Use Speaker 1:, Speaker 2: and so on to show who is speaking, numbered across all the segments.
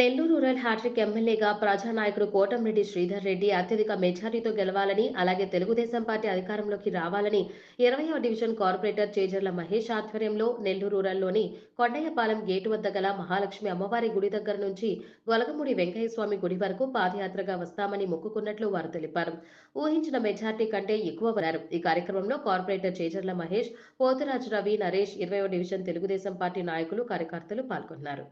Speaker 1: Nellore rural hat trick ఎమ్మెల్యేగా ప్రజానాయకుడు కోటంరెడ్డి శ్రీధర్ రెడ్డి అత్యధిక మెజారిటీతో గెలవాలని, అలాగే తెలుగుదేశం పార్టీ అధికారంలోకి రావాలని 20వ డివిజన్ కార్పొరేటర్ చేజర్ల మహేష్ ఆధ్వర్యంలో నెల్లూరు రూరల్లోని కొండయ్యపాలెం గేటు వద్ద గల మహాలక్ష్మి అమ్మవారి గుడి దగ్గర నుంచి గొలగమూడి వెంకయ్య స్వామి గుడి వరకు పాదయాత్రగా వస్తామని మొక్కుకున్నట్లు వారు తెలిపారు. ఊహించిన మెజార్టీ కంటే ఎక్కువ ఉన్నారు. ఈ కార్యక్రమంలో కార్పొరేటర్ చేజర్ల మహేష్, పోతురాజు రవి, నరేష్, 20వ డివిజన్ తెలుగుదేశం పార్టీ నాయకులు, కార్యకర్తలు పాల్గొన్నారు.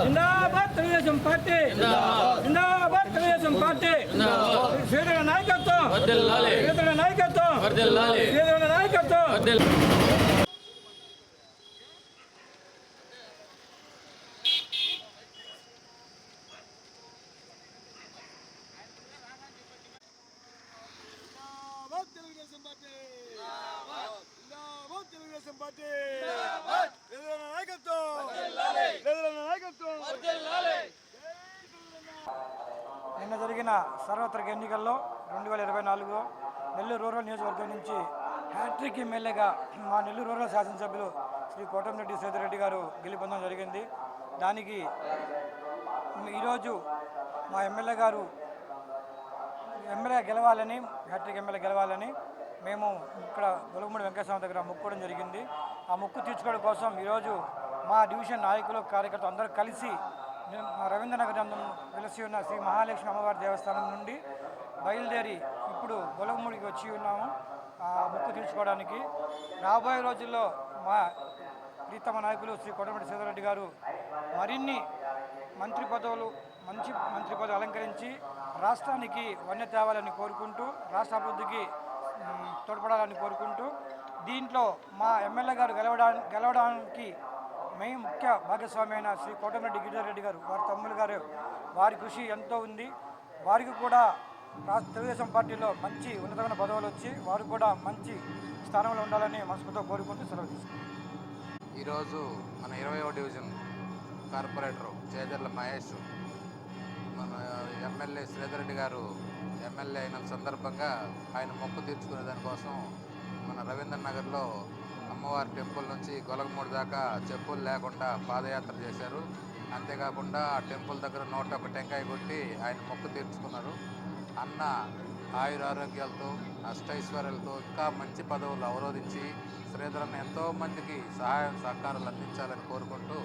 Speaker 2: जिंदाबाद తెలుగుదేశం పార్టీ जिंदाबाद తెలుగుదేశం పార్టీ శ్రీధర నాయకత్వం వర్ధిల్లాలి శ్రీధర నాయకత్వం వర్ధిల్లాలి శ్రీధర నాయకత్వం వర్ధిల్లాలి
Speaker 3: తెలుగుదేశం పార్టీ జిందాబాద్ తెలుగుదేశం పార్టీ జిందాబాద్ నాయకత్వం నాయకత్వం
Speaker 2: నిన్న జరిగిన సార్వత్రిక ఎన్నికల్లో 2024 నెల్లూరు రూరల్ నియోజకవర్గం నుంచి హ్యాట్రిక్ ఎమ్మెల్యేగా మా నెల్లూరు రూరల్ శాసనసభ్యులు శ్రీ కోటంరెడ్డి శ్రీధర్ రెడ్డి గారు గెలుపొందడం జరిగింది. దానికి ఈరోజు మా ఎమ్మెల్యే గారు గెలవాలని, హ్యాట్రిక్ ఎమ్మెల్యే గెలవాలని మేము ఇక్కడ గొలగమూడి వెంకటస్వామి దగ్గర మొక్కుకోవడం జరిగింది. ఆ మొక్కు తీర్చుకోవడం కోసం ఈరోజు మా డివిజన్ నాయకులు, కార్యకర్తలు అందరూ కలిసి రవీంద్రనగర్ వెలసి ఉన్న శ్రీ మహాలక్ష్మి అమ్మవారి దేవస్థానం నుండి బయలుదేరి ఇప్పుడు గొలగమూడికి వచ్చి ఉన్నాము ఆ మొక్కు తీర్చుకోవడానికి. రాబోయే రోజుల్లో మా ప్రీతమ నాయకులు శ్రీ కోటంరెడ్డి శ్రీధర్ రెడ్డి గారు మరిన్ని మంచి మంత్రి పదవులు అలంకరించి రాష్ట్రానికి వన్నె తేవాలని కోరుకుంటూ, రాష్ట్ర అభివృద్ధికి తోడ్పడాలని కోరుకుంటూ, దీంట్లో మా ఎమ్మెల్యే గారు గెలవడానికి మెయిన్ ముఖ్య భాగస్వామి అయిన శ్రీ కోటంరెడ్డి గిరిధర్ రెడ్డి గారు, వారి తమ్ములు గారు, వారి కృషి ఎంతో ఉంది. వారికి కూడా తెలుగుదేశం పార్టీలో మంచి ఉన్నతమైన పదవులు వచ్చి వారు కూడా మంచి స్థానంలో ఉండాలని మనస్ఫూర్తిగా కోరుకుంటూ సెలవు తీసుకుంటాం.
Speaker 4: ఈరోజు మన 20వ డివిజన్ కార్పొరేటర్ చేజర్ల మహేష్ మన ఎమ్మెల్యే శ్రీధర్ రెడ్డి గారు ఎమ్మెల్యే అయిన సందర్భంగా ఆయన మొక్కు తీర్చుకునే దానికోసం మన రవీంద్ర నగర్లో అమ్మవారి టెంపుల్ నుంచి గొలగమూడి దాకా చెప్పులు లేకుండా పాదయాత్ర చేశారు. అంతేకాకుండా ఆ టెంపుల్ దగ్గర 101 టెంకాయ కొట్టి ఆయన మొక్కు తీర్చుకున్నారు. అన్న ఆయురారోగ్యాలతో, అష్టైశ్వర్యాలతో ఇంకా మంచి పదవులు అవరోధించి శ్రీధరన్న ఎంతోమందికి సహాయం సహకారాలు అందించాలని కోరుకుంటూ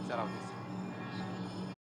Speaker 4: సెలవు తీసుకుంటారు.